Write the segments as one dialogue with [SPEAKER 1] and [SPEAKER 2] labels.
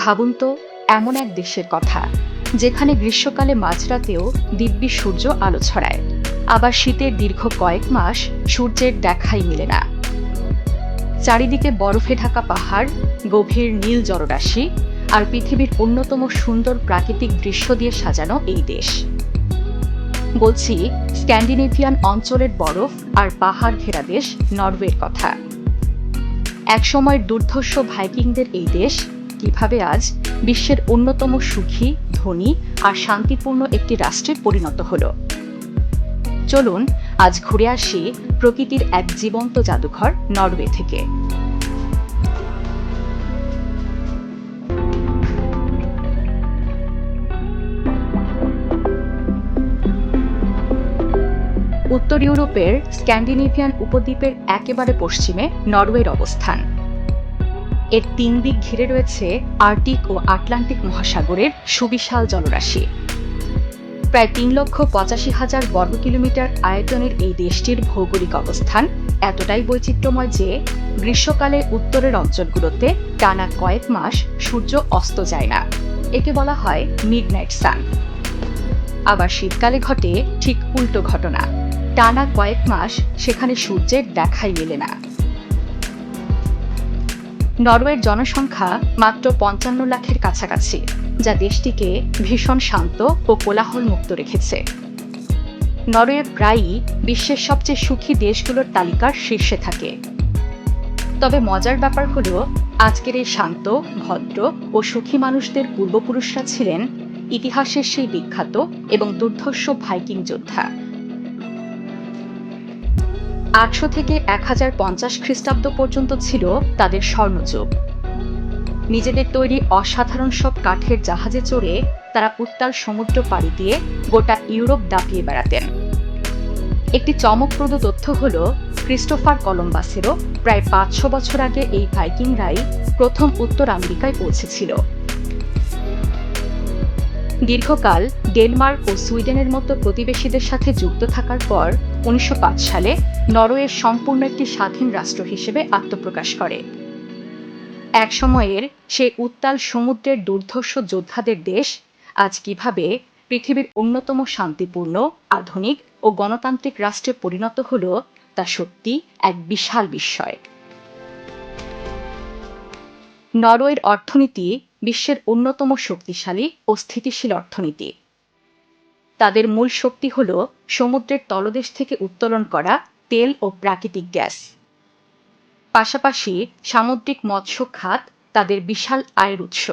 [SPEAKER 1] ভাবুন তো, এমন এক দেশের কথা যেখানে গ্রীষ্মকালে মাঝরাতেও দিব্যি সূর্য আলো ছড়ায়, আবার শীতের দীর্ঘ কয়েক মাস সূর্যের দেখাই মেলে না। চারিদিকে বরফে ঢাকা পাহাড়, গভীর নীল জলরাশি আর পৃথিবীর অন্যতম সুন্দর প্রাকৃতিক দৃশ্য দিয়ে সাজানো এই দেশ। বলছি স্ক্যান্ডিনেভিয়ান অঞ্চলের বরফ আর পাহাড় ঘেরা দেশ নরওয়ের কথা। একসময়ের দুর্ধর্ষ ভাইকিংদের এই দেশ কিভাবে আজ বিশ্বের অন্যতম সুখী, ধনী আর শান্তিপূর্ণ একটি রাষ্ট্রে পরিণত হলো। চলুন আজ ঘুরে আসি প্রকৃতির এক জীবন্ত জাদুঘর নরওয়ে থেকে। উত্তর ইউরোপের স্ক্যান্ডিনেভিয়ান উপদ্বীপের একেবারে পশ্চিমে নরওয়ের অবস্থান। এর 3 দিক ঘিরে রয়েছে আর্কটিক ও আটলান্টিক মহাসাগরের সুবিশাল জলরাশি। প্রায় 3,85,000 বর্গ কিলোমিটার আয়তনের এই দেশটির ভৌগোলিক অবস্থান এতটাই বৈচিত্র্যময় যে গ্রীষ্মকালে উত্তরের অঞ্চলগুলোতে টানা কয়েক মাস সূর্য অস্ত যায় না। একে বলা হয় মিডনাইট সান। আবার শীতকালে ঘটে ঠিক উল্টো ঘটনা, টানা কয়েক মাস সেখানে সূর্যের দেখাই মেলে না। নরওয়ের জনসংখ্যা মাত্র 55 লাখের কাছাকাছি, যা দেশটিকে ভীষণ শান্ত ও কোলাহল মুক্ত রেখেছে। নরওয়ে প্রায়ই বিশ্বের সবচেয়ে সুখী দেশগুলোর তালিকার শীর্ষে থাকে। তবে মজার ব্যাপার হলো, আজকের এই শান্ত, ভদ্র ও সুখী মানুষদের পূর্বপুরুষরা ছিলেন ইতিহাসের সেই বিখ্যাত এবং দুর্ধর্ষ ভাইকিং যোদ্ধা। 800 থেকে 1050 খ্রিস্টাব্দ পর্যন্ত ছিল তাদের স্বর্ণযুগ। নিজেদের তৈরি অসাধারণ সব কাঠের জাহাজে চড়ে তারা উত্তাল সমুদ্র পাড়ি দিয়ে গোটা ইউরোপ দাপিয়ে বেড়াতেন। একটি চমকপ্রদ তথ্য হল, ক্রিস্টোফার কলম্বাসেরও প্রায় 500 বছর আগে এই ভাইকিংরাই প্রথম উত্তর আমেরিকায় পৌঁছেছিল। দীর্ঘকাল ডেনমার্ক ও সুইডেনের মতো প্রতিবেশীদের সাথে যুক্ত থাকার পর 1905 সালে নরওয়ে সম্পূর্ণ একটি স্বাধীন রাষ্ট্র হিসেবে আত্মপ্রকাশ করে। এক সময়ের সেই উত্তাল সমুদ্রের দুর্ধর্ষ যোদ্ধাদের দেশ আজ কিভাবে পৃথিবীর অন্যতম শান্তিপূর্ণ, আধুনিক ও গণতান্ত্রিক রাষ্ট্রে পরিণত হলো, তা সত্যি এক বিশাল বিস্ময়। নরওয়ের অর্থনীতি বিশ্বের অন্যতম শক্তিশালী ও স্থিতিশীল অর্থনীতি। তাদের মূল শক্তি হল সমুদ্রের তলদেশ থেকে উত্তোলন করা তেল ও প্রাকৃতিক গ্যাস। পাশাপাশি সামুদ্রিক মৎস্য খাত তাদের বিশাল আয়ের উৎস।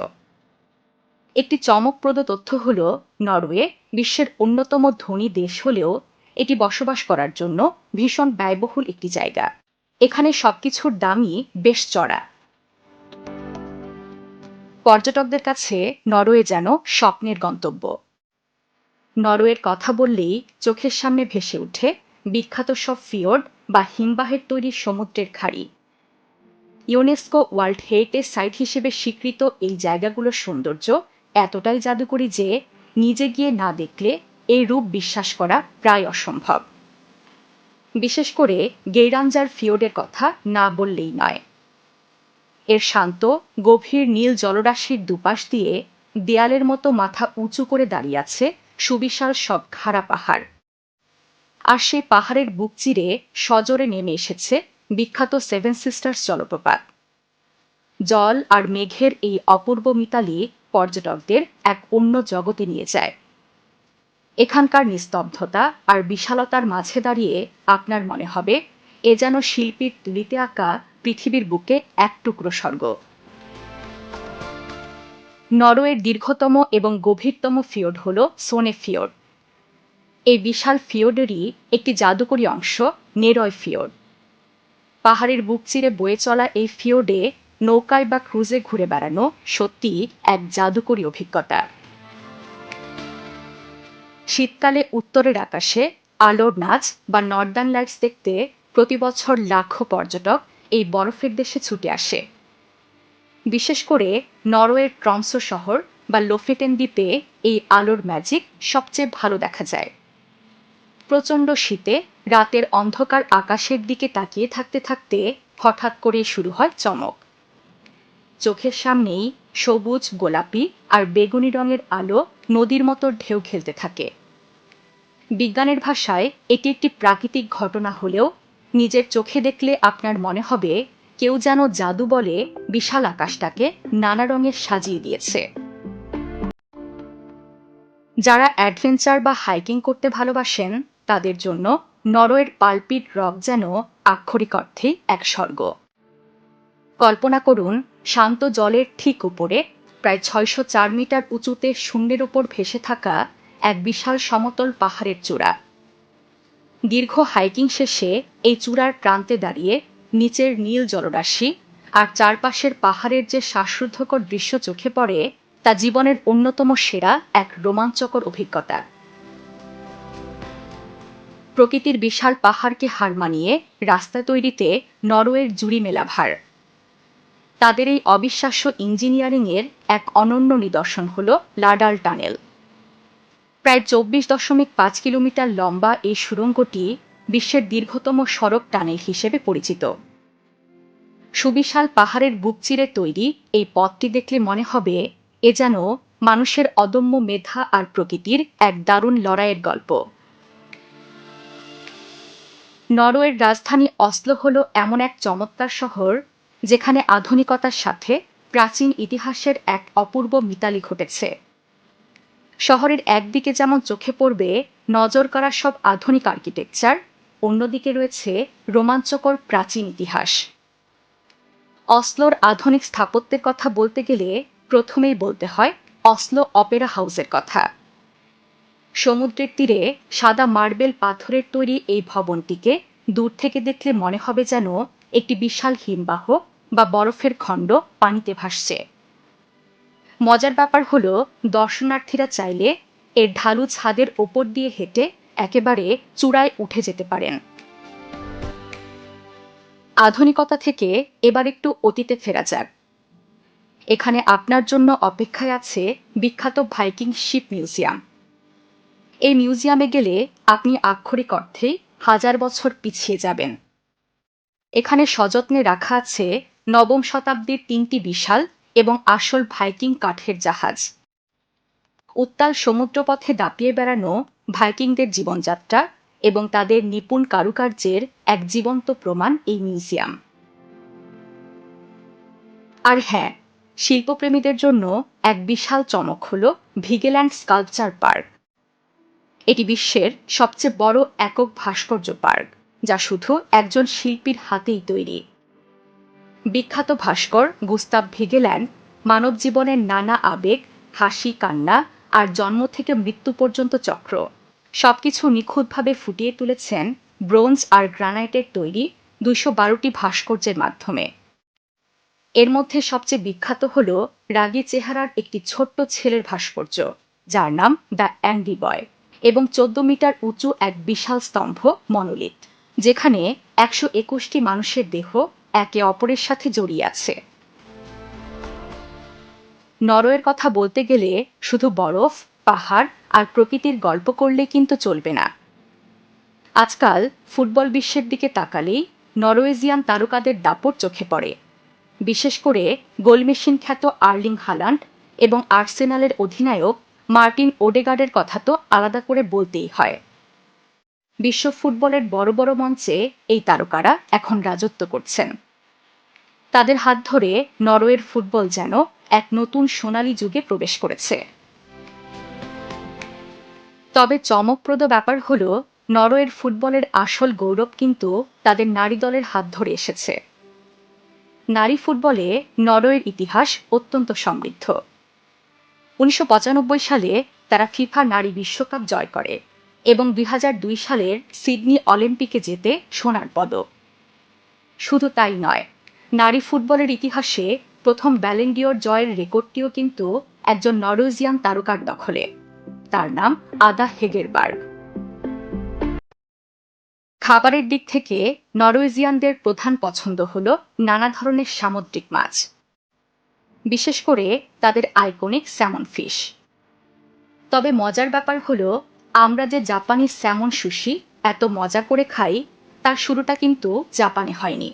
[SPEAKER 1] একটি চমকপ্রদ তথ্য হল, নরওয়ে বিশ্বের অন্যতম ধনী দেশ হলেও এটি বসবাস করার জন্য ভীষণ ব্যয়বহুল একটি জায়গা। এখানে সবকিছুর দামই বেশ চড়া। পর্যটকদের কাছে নরওয়ে যেন স্বপ্নের গন্তব্য। নরওয়ের কথা বললেই চোখের সামনে ভেসে ওঠে বিখ্যাত সব ফিওর্ড বা হিমবাহের তৈরি সমুদ্রের খাড়ি। ইউনেস্কো ওয়ার্ল্ড হেরিটেজ সাইট হিসেবে স্বীকৃত এই জায়গাগুলোর সৌন্দর্য এতটাই জাদুকরী যে নিজে গিয়ে না দেখলে এই রূপ বিশ্বাস করা প্রায় অসম্ভব। বিশেষ করে গেইরাঞ্জার ফিওর্ডের কথা না বললেই নয়। এর শান্ত, গভীর নীল জলরাশির দুপাশ দিয়ে দেয়ালের মতো মাথা উঁচু করে দাঁড়িয়ে আছে সুবিশাল সব খাড়া পাহাড়। আর সেই পাহাড়ের বুক চিরে সজোরে নেমে এসেছে বিখ্যাত সেভেন সিস্টার্স জলপ্রপাত। জল আর মেঘের এই অপূর্ব মিতালি পর্যটকদের এক অন্য জগতে নিয়ে যায়। এখানকার নিস্তব্ধতা আর বিশালতার মাঝে দাঁড়িয়ে আপনার মনে হবে এ যেন শিল্পীর তুলিতে আঁকা পৃথিবীর বুকে এক টুকরো স্বর্গ। নরওয়ের দীর্ঘতম এবং গভীরতম ফিওর্ড হল সোনে ফিওর্ড। এই বিশাল ফিওর্ডেরই একটি জাদুকরী অংশ নেরয় ফিওর্ড। পাহাড়ের বুক চিরে বয়ে চলা এই ফিওর্ডে নৌকায় বা ক্রুজে ঘুরে বেড়ানো সত্যি এক জাদুকরী অভিজ্ঞতা। শীতকালে উত্তরের আকাশে আলোর নাচ বা নর্দার্ন লাইটস দেখতে প্রতি বছর লাখো পর্যটক এই বরফের দেশে ছুটে আসে। বিশেষ করে নরওয়ের ট্রমসো শহর বা লোফেটেন দ্বীপে এই আলোর ম্যাজিক সবচেয়ে ভালো দেখা যায়। প্রচণ্ড শীতে রাতের অন্ধকার আকাশের দিকে তাকিয়ে থাকতে থাকতে হঠাৎ করে শুরু হয় চমক। চোখের সামনেই সবুজ, গোলাপি আর বেগুনি রঙের আলো নদীর মতো ঢেউ খেলতে থাকে। বিজ্ঞানের ভাষায় এটি একটি প্রাকৃতিক ঘটনা হলেও নিজের চোখে দেখলে আপনার মনে হবে কেউ যেন জাদু বলে বিশাল আকাশটাকে নানা রঙের সাজিয়ে দিয়েছে। যারা অ্যাডভেঞ্চার বা হাইকিং করতে ভালোবাসেন তাদের জন্য নরওয়ের পালপিট রক যেন আক্ষরিক অর্থেই এক স্বর্গ। কল্পনা করুন, শান্ত জলের ঠিক উপরে প্রায় ৬০৪ মিটার উঁচুতে শূন্যের ওপর ভেসে থাকা এক বিশাল সমতল পাহাড়ের চূড়া। দীর্ঘ হাইকিং শেষে এই চূড়ার প্রান্তে দাঁড়িয়ে নিচের নীল জলরাশি আর চারপাশের পাহাড়ের যে শ্বাসরুদ্ধকর দৃশ্য চোখে পড়ে তা জীবনের অন্যতম সেরা এক রোমাঞ্চকর অভিজ্ঞতা। প্রকৃতির বিশাল পাহাড়কে হার মানিয়ে রাস্তা তৈরিতে নরওয়ের জুড়ি মেলা ভার। তাদের এই অবিশ্বাস্য ইঞ্জিনিয়ারিংয়ের এক অনন্য নিদর্শন হল লাডাল টানেল। প্রায় ২৪.৫ কিলোমিটার লম্বা এই সুড়ঙ্গটি বিশ্বের দীর্ঘতম সড়ক টানেল হিসেবে পরিচিত। সুবিশাল পাহাড়ের বুক চিরে তৈরি এই পথটি দেখলে মনে হবে এ যেন মানুষের অদম্য মেধা আর প্রকৃতির এক দারুণ লড়াইয়ের গল্প। নরওয়ের রাজধানী অসলো হল এমন এক চমৎকার শহর যেখানে আধুনিকতার সাথে প্রাচীন ইতিহাসের এক অপূর্ব মিতালি ঘটেছে। শহরের একদিকে যেমন চোখে পড়বে নজর করা সব আধুনিক আর্কিটেকচার, অন্যদিকে রয়েছে রোমাঞ্চকর প্রাচীন ইতিহাস। অসলোর আধুনিক স্থাপত্যের কথা বলতে গেলে প্রথমেই বলতে হয় অসলো অপেরা হাউসের কথা। সমুদ্রের তীরে সাদা মার্বেল পাথরের তৈরি এই ভবনটিকে দূর থেকে দেখলে মনে হবে যেন একটি বিশাল হিমবাহ বা বরফের খণ্ড পানিতে ভাসছে। মজার ব্যাপার হলো দর্শনার্থীরা চাইলে এর ঢালু ছাদের ওপর দিয়ে হেঁটে একেবারে চূড়ায় উঠে যেতে পারেন। আধুনিকতা থেকে এবার একটু অতীতে ফেরা যাক। এখানে আপনার জন্য অপেক্ষায় আছে বিখ্যাত ভাইকিং শিপ মিউজিয়াম। এই মিউজিয়ামে গেলে আপনি আক্ষরিক অর্থেই ১০০০ বছর পিছিয়ে যাবেন। এখানে সযত্নে রাখা আছে নবম শতাব্দীর ৩টি বিশাল এবং আসল ভাইকিং কাঠের জাহাজ। উত্তাল সমুদ্রপথে দাপিয়ে বেড়ানো ভাইকিংদের জীবনযাত্রা এবং তাদের নিপুণ কারুকার্যের এক জীবন্ত প্রমাণ এই মিউজিয়াম। আর হ্যাঁ, শিল্পপ্রেমীদের জন্য এক বিশাল চমক হল ভিগেল্যান্ড স্কাল্পচার পার্ক। এটি বিশ্বের সবচেয়ে বড় একক ভাস্কর্য পার্ক, যা শুধু একজন শিল্পীর হাতেই তৈরি। বিখ্যাত ভাস্কর গুস্তাভ ভিগেল্যান্ড মানব জীবনের নানা আবেগ, হাসি, কান্না আর জন্ম থেকে মৃত্যু পর্যন্ত চক্র সবকিছু নিখুঁতভাবে ফুটিয়ে তুলেছেন ব্রোঞ্জ আর গ্রানাইটের তৈরি ২১২টি ভাস্কর্যের মাধ্যমে। এর মধ্যে সবচেয়ে বিখ্যাত হল রাগী চেহারার একটি ছোট্ট ছেলের ভাস্কর্য, যার নাম দ্য অ্যাংরি বয়, এবং ১৪ মিটার উঁচু এক বিশাল স্তম্ভ মনোলিথ, যেখানে ১২১টি মানুষের দেহ একে অপরের সাথে জড়িয়ে আছে। নরওয়ের কথা বলতে গেলে শুধু বরফ, পাহাড় আর প্রকৃতির গল্প করলে কিন্তু চলবে না। আজকাল ফুটবল বিশ্বের দিকে তাকালেই নরওয়েজিয়ান তারকাদের দাপট চোখে পড়ে। বিশেষ করে গোলমেশিন খ্যাত আর্লিং হালান্ড এবং আর্সেনালের অধিনায়ক মার্টিন ওডেগার্ডের কথা তো আলাদা করে বলতেই হয়। বিশ্ব ফুটবলের বড় বড় মঞ্চে এই তারকারা এখন রাজত্ব করছেন। তাদের হাত ধরে নরওয়ের ফুটবল যেন এক নতুন সোনালী যুগে প্রবেশ করেছে। তবে চমকপ্রদ ব্যাপার হল নরওয়ের ফুটবলের আসল গৌরব কিন্তু তাদের নারী দলের হাত ধরে এসেছে। নারী ফুটবলে নরওয়ের ইতিহাস অত্যন্ত সমৃদ্ধ। ১৯৯৫ সালে তারা ফিফা নারী বিশ্বকাপ জয় করে এবং ২০০২ সালের সিডনি অলিম্পিকে জেতে সোনার পদক। শুধু তাই নয়, নারী ফুটবলের ইতিহাসে প্রথম ব্যালন ডি'অর জয়ের রেকর্ডটিও কিন্তু একজন নরওয়েজিয়ান তারকার দখলে। তার নাম আদা হেগেরবার্গ। খাবারের দিক থেকে নরওয়েজিয়ানদের প্রধান পছন্দ হল নানা ধরনের সামুদ্রিক মাছ, বিশেষ করে তাদের আইকনিক স্যামন ফিশ। তবে মজার ব্যাপার হল আমরা যে জাপানি স্যামন সুশি এত মজা করে খাই, তার শুরুটা কিন্তু জাপানে হয়নি।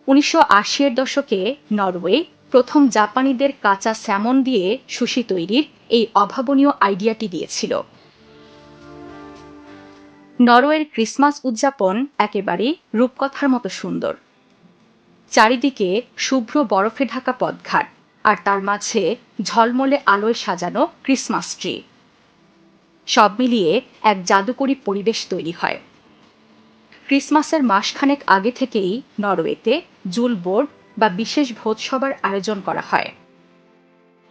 [SPEAKER 1] ১৯৮০-এর দশকে নরওয়ে প্রথম জাপানিদের কাঁচা স্যামন দিয়ে সুশি তৈরির এই অভাবনীয় আইডিয়াটি দিয়েছিল। নরওয়ের ক্রিসমাস উদযাপন একেবারেই রূপকথার মতো সুন্দর। চারিদিকে শুভ্র বরফে ঢাকা পথঘাট, আর তার মাঝে ঝলমলে আলোয় সাজানো ক্রিসমাস ট্রি। সব মিলিয়ে এক জাদুকরী পরিবেশ তৈরি হয়। ক্রিসমাসের মাসখানেক আগে থেকেই নরওয়েতে জুল বোর্ড বা বিশেষ ভোজসভার আয়োজন করা হয়।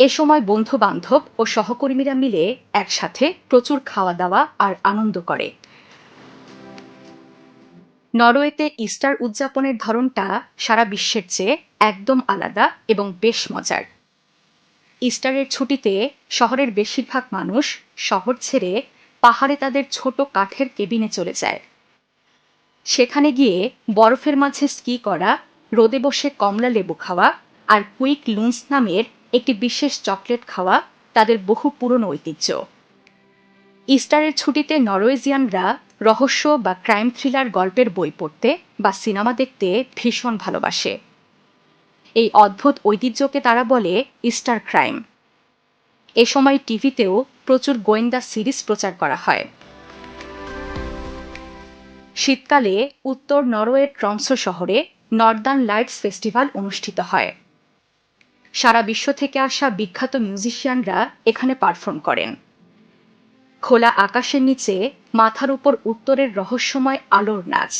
[SPEAKER 1] এ সময় বন্ধু বান্ধব ও সহকর্মীরা মিলে একসাথে প্রচুর খাওয়া দাওয়া আর আনন্দ করে। নরওয়েতে ইস্টার উদযাপনের ধরনটা সারা বিশ্বের চেয়ে একদম আলাদা এবং বেশ মজার। ইস্টারের ছুটিতে শহরের বেশিরভাগ মানুষ শহর ছেড়ে পাহাড়ে তাদের ছোট কাঠের কেবিনে চলে যায়। সেখানে গিয়ে বরফের মাঝে স্কি করা, রোদে বসে কমলা লেবু খাওয়া আর কুইক লুন্স নামের একটি বিশেষ চকলেট খাওয়া তাদের বহু পুরনো ঐতিহ্য। ইস্টারের ছুটিতে নরওয়েজিয়ানরা রহস্য বা ক্রাইম থ্রিলার গল্পের বই পড়তে বা সিনেমা দেখতে ভীষণ ভালোবাসে। এই অদ্ভুত ঐতিহ্যকে তারা বলে ইস্টার ক্রাইম। এ সময় টিভিতেও প্রচুর গোয়েন্দা সিরিজ প্রচার করা হয়। শীতকালে উত্তর নরওয়ের ট্রমসো শহরে নর্দার্ন লাইটস ফেস্টিভ্যাল অনুষ্ঠিত হয়। সারা বিশ্ব থেকে আসা বিখ্যাত মিউজিশিয়ানরা এখানে পারফর্ম করেন। খোলা আকাশের নিচে মাথার উপর উত্তরের রহস্যময় আলোর নাচ,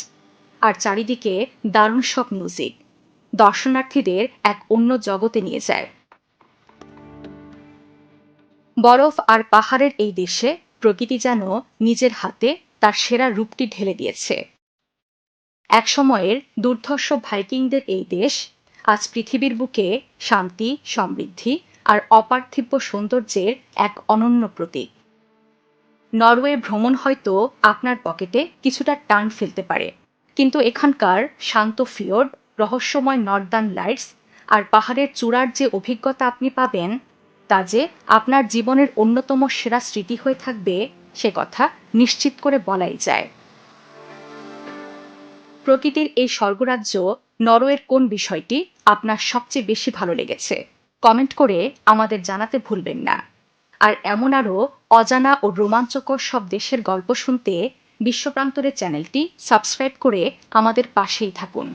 [SPEAKER 1] আর চারিদিকে দারুণ সব মিউজিক দর্শনার্থীদের এক অন্য জগতে নিয়ে যায়। বরফ আর পাহাড়ের এই দেশে প্রকৃতি যেন নিজের হাতে তার সেরা রূপটি ঢেলে দিয়েছে। একসময়ের দুর্ধর্ষ ভাইকিংদের এই দেশ আজ পৃথিবীর বুকে শান্তি, সমৃদ্ধি আর অপার্থিব সৌন্দর্যের এক অনন্য প্রতীক। নরওয়ে ভ্রমণ হয়তো আপনার পকেটে কিছুটা টান ফেলতে পারে, কিন্তু এখানকার শান্ত ফিওর্ড, রহস্যময় নর্দার্ন লাইটস আর পাহাড়ের চূড়ার যে অভিজ্ঞতা আপনি পাবেন, তা যে আপনার জীবনের অন্যতম সেরা স্মৃতি হয়ে থাকবে সে কথা নিশ্চিত করে বলাই যায়। প্রকৃতির এই স্বর্গরাজ্য নরওয়ের কোন বিষয়টি আপনার সবচেয়ে বেশি ভালো লেগেছে কমেন্ট করে আমাদের জানাতে ভুলবেন না। আর এমন আরও অজানা ও রোমাঞ্চকর সব দেশের গল্প শুনতে বিশ্বপ্রান্তরের চ্যানেলটি সাবস্ক্রাইব করে আমাদের পাশেই থাকুন।